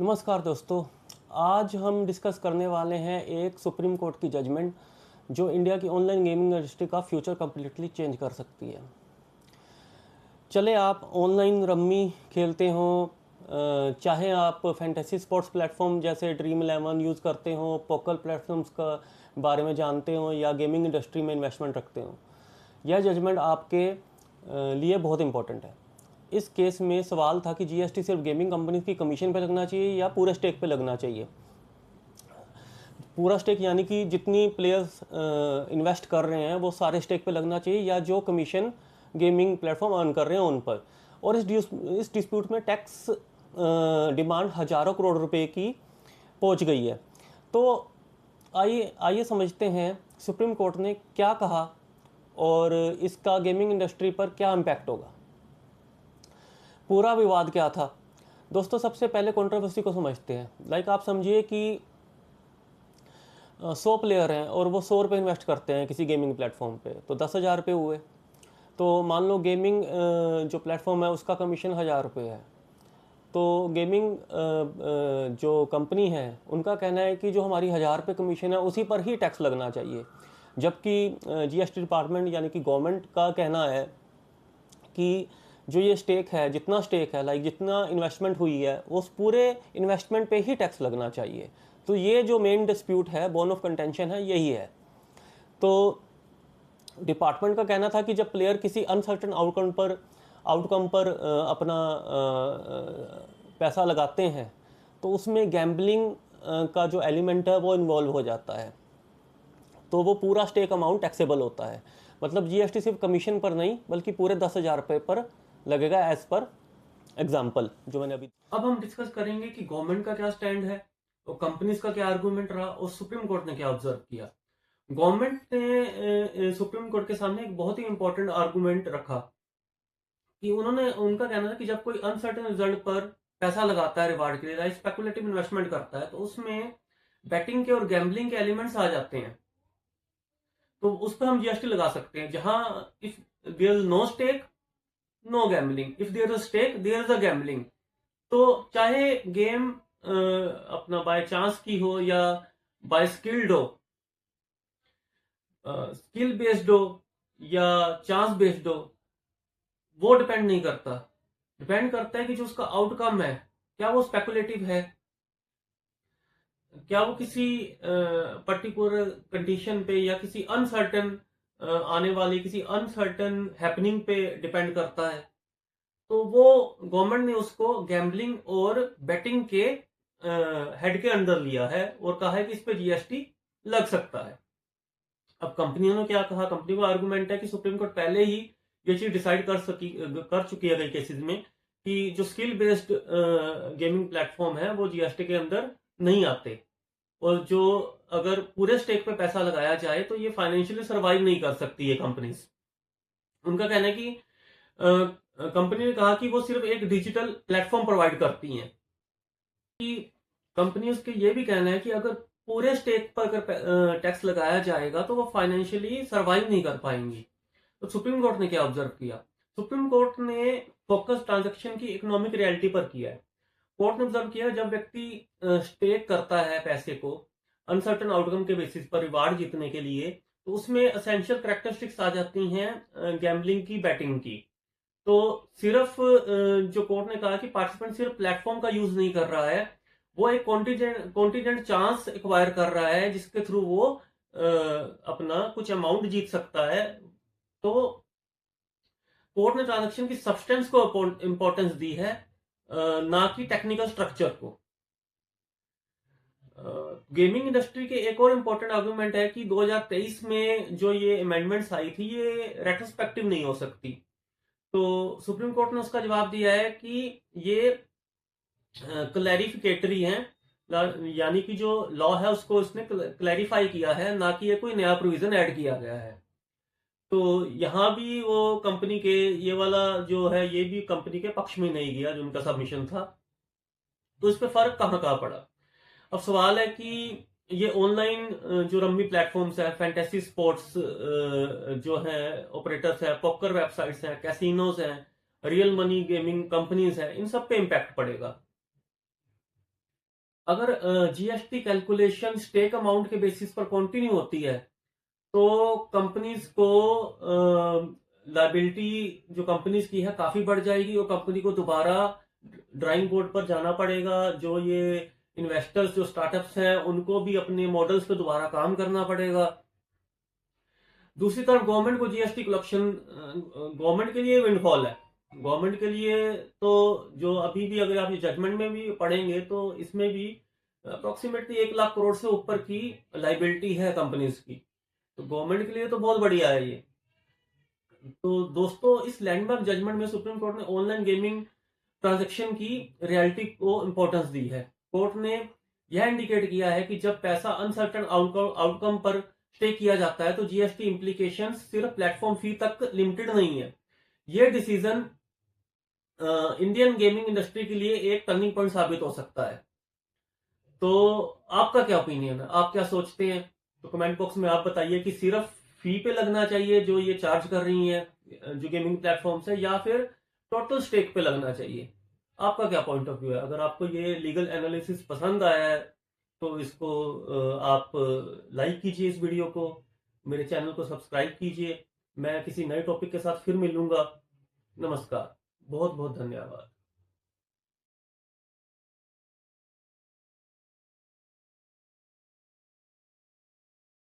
नमस्कार दोस्तों। आज हम डिस्कस करने वाले हैं एक सुप्रीम कोर्ट की जजमेंट जो इंडिया की ऑनलाइन गेमिंग इंडस्ट्री का फ्यूचर कम्प्लीटली चेंज कर सकती है। चले आप ऑनलाइन रम्मी खेलते हो, चाहे आप फैंटेसी स्पोर्ट्स प्लेटफॉर्म जैसे ड्रीम इलेवन यूज़ करते हो, पोकर प्लेटफॉर्म्स का बारे में जानते हो या गेमिंग इंडस्ट्री में इन्वेस्टमेंट रखते हो, यह जजमेंट आपके लिए बहुत इंपॉर्टेंट है। इस केस में सवाल था कि जीएसटी सिर्फ गेमिंग कंपनी की कमीशन पे लगना चाहिए या पूरे स्टेक पे लगना चाहिए। पूरा स्टेक यानी कि जितनी प्लेयर्स इन्वेस्ट कर रहे हैं वो सारे स्टेक पे लगना चाहिए, या जो कमीशन गेमिंग प्लेटफॉर्म अर्न कर रहे हैं उन पर। और इस डिस्प्यूट में टैक्स डिमांड हज़ारों करोड़ रुपए की पहुंच गई है। तो आइए आइए समझते हैं सुप्रीम कोर्ट ने क्या कहा और इसका गेमिंग इंडस्ट्री पर क्या इम्पैक्ट होगा। पूरा विवाद क्या था दोस्तों? सबसे पहले कंट्रोवर्सी को समझते हैं। लाइक आप समझिए कि 100 प्लेयर हैं और वो 100 रुपये इन्वेस्ट करते हैं किसी गेमिंग प्लेटफॉर्म पे, तो 10,000 रुपये हुए। तो मान लो गेमिंग जो प्लेटफॉर्म है उसका कमीशन 1,000 रुपये है। तो गेमिंग जो कंपनी है उनका कहना है कि जो हमारी 1,000 रुपये कमीशन है उसी पर ही टैक्स लगना चाहिए, जबकि जीएसटी डिपार्टमेंट यानी कि गवर्नमेंट का कहना है कि जो ये स्टेक है, जितना स्टेक है, लाइक जितना इन्वेस्टमेंट हुई है, उस पूरे इन्वेस्टमेंट पे ही टैक्स लगना चाहिए। तो ये जो मेन डिस्प्यूट है, बोन ऑफ कंटेंशन है, यही है। तो डिपार्टमेंट का कहना था कि जब प्लेयर किसी अनसर्टन आउटकम पर अपना पैसा लगाते हैं तो उसमें गैम्बलिंग का जो एलिमेंट है वो इन्वॉल्व हो जाता है, तो वो पूरा स्टेक अमाउंट टैक्सेबल होता है। मतलब जीएसटी सिर्फ कमीशन पर नहीं बल्कि पूरे 10,000 रुपये पर लगेगा, एज पर एग्जाम्पल जो मैंने अभी। अब हम डिस्कस करेंगे कि गवर्नमेंट का क्या स्टैंड है और कंपनीज का क्या आर्गूमेंट रहा और सुप्रीम कोर्ट ने क्या ऑब्जर्व किया। गवर्नमेंट ने सुप्रीम कोर्ट के सामने एक बहुत ही इंपॉर्टेंट आर्गूमेंट रखा कि उनका कहना था कि जब कोई अनसर्टेन रिजल्ट पर पैसा लगाता है रिवार्ड के लिए, स्पेकुलेटिव इन्वेस्टमेंट करता है, तो उसमें बैटिंग के और गैम्बलिंग के एलिमेंट्स आ जाते हैं। तो उस पर हम जीएसटी लगा सकते हैं। जहां if there is no stake, no gambling, if there is stake there is a gambling. तो चाहे गेम अपना बाय चांस की हो या बाय स्किल्ड हो, स्किल बेस्ड हो या चांस बेस्ड हो, वो डिपेंड नहीं करता। डिपेंड करता है कि जो उसका आउटकम है, क्या वो स्पेकुलेटिव है, क्या वो किसी पर्टिकुलर कंडीशन पे या किसी अनसर्टन आने वाली किसी अनसर्टन हैपनिंग पे डिपेंड करता है। तो वो गवर्नमेंट ने उसको गैम्बलिंग और बेटिंग के हेड के अंदर लिया है और कहा है कि इस पे जीएसटी लग सकता है। अब कंपनियों ने क्या कहा? कंपनी का आर्गुमेंट है कि सुप्रीम कोर्ट पहले ही ये चीज डिसाइड कर चुकी है कई केसेस में कि जो स्किल बेस्ड गेमिंग प्लेटफॉर्म है वो जीएसटी के अंदर नहीं आते, और जो अगर पूरे स्टेक पे पैसा लगाया जाए तो ये फाइनेंशियली सर्वाइव नहीं कर सकती है कंपनीज। उनका कहना है कि कंपनी ने कहा कि वो सिर्फ एक डिजिटल प्लेटफॉर्म प्रोवाइड करती हैं। कि कंपनी उसके ये भी कहना है कि अगर पूरे स्टेक पर अगर टैक्स लगाया जाएगा तो वो फाइनेंशियली सर्वाइव नहीं कर पाएंगी। तो सुप्रीम कोर्ट ने क्या ऑब्जर्व किया? सुप्रीम कोर्ट ने फोकस ट्रांजैक्शन की इकोनॉमिक रियलिटी पर किया है। कोर्ट ने ऑब्जर्व किया जब व्यक्ति स्टेक करता है पैसे को अनसर्टन आउटकम के बेसिस पर रिवार्ड जीतने के लिए, तो उसमें एसेंशियल करेक्टरिस्टिक्स आ जाती हैं गैम्बलिंग की, बैटिंग की। तो सिर्फ जो कोर्ट ने कहा कि पार्टिसिपेंट सिर्फ प्लेटफॉर्म का यूज नहीं कर रहा है, वो एक कॉन्टीजेंट चांस एक्वायर कर रहा है जिसके थ्रू वो अपना कुछ अमाउंट जीत सकता है। तो कोर्ट ने ट्रांजेक्शन की सब्सटेंस को इंपॉर्टेंस दी है, ना कि टेक्निकल स्ट्रक्चर को। गेमिंग इंडस्ट्री के एक और इम्पोर्टेंट आर्गुमेंट है कि 2023 में जो ये अमेंडमेंट्स आई थी ये रेट्रोस्पेक्टिव नहीं हो सकती। तो सुप्रीम कोर्ट ने उसका जवाब दिया है कि ये क्लैरिफिकेटरी हैं, यानी कि जो लॉ है उसको इसने क्लैरिफाई किया है, ना कि ये कोई नया प्रोविजन ऐड किया गया है। तो यहाँ भी वो कंपनी के ये वाला जो है ये भी कंपनी के पक्ष में नहीं गया जो उनका सबमिशन था। तो इस पे फर्क कहाँ कहाँ पड़ा? अब सवाल है कि ये ऑनलाइन जो रम्मी प्लेटफॉर्म्स है, फैंटेसी स्पोर्ट्स जो है ऑपरेटर्स है, पॉकर वेबसाइट्स हैं, कैसीनोज हैं, रियल मनी गेमिंग कंपनीज हैं, इन सब पे इम्पैक्ट पड़ेगा। अगर जीएसटी कैलकुलेशन स्टेक अमाउंट के बेसिस पर कंटिन्यू होती है तो कंपनीज को लायबिलिटी जो कंपनीज की है काफी बढ़ जाएगी और कंपनी को दोबारा ड्राइंग बोर्ड पर जाना पड़ेगा। जो ये इन्वेस्टर्स जो स्टार्टअप्स हैं उनको भी अपने मॉडल्स पे दोबारा काम करना पड़ेगा। दूसरी तरफ गवर्नमेंट को जीएसटी कलेक्शन गवर्नमेंट के लिए विंडफॉल है। गवर्नमेंट के लिए तो जो अभी भी अगर आप ये जजमेंट में भी पढ़ेंगे तो इसमें भी अप्रोक्सीमेटली 1 लाख करोड़ से ऊपर की लाइबिलिटी है कंपनीज की। तो गवर्नमेंट के लिए तो बहुत बढ़िया है ये। तो दोस्तों इस लैंडमार्क जजमेंट में सुप्रीम कोर्ट ने ऑनलाइन गेमिंग ट्रांजैक्शन की रियलिटी को इंपॉर्टेंस दी है। कोर्ट ने यह इंडिकेट किया है कि जब पैसा अनसर्टेन आउटकम पर स्टे किया जाता है तो जीएसटी इंप्लीकेशन सिर्फ प्लेटफॉर्म फी तक लिमिटेड नहीं है। यह डिसीजन इंडियन गेमिंग इंडस्ट्री के लिए एक टर्निंग पॉइंट साबित हो सकता है। तो आपका क्या ओपिनियन है, आप क्या सोचते हैं? तो कमेंट बॉक्स में आप बताइए कि सिर्फ फी पे लगना चाहिए जो ये चार्ज कर रही हैं जो गेमिंग प्लेटफॉर्म्स है, या फिर टोटल स्टेक पे लगना चाहिए। आपका क्या पॉइंट ऑफ व्यू है? अगर आपको ये लीगल एनालिसिस पसंद आया है तो इसको आप लाइक कीजिए, इस वीडियो को, मेरे चैनल को सब्सक्राइब कीजिए। मैं किसी नए टॉपिक के साथ फिर मिलूंगा। नमस्कार, बहुत बहुत धन्यवाद।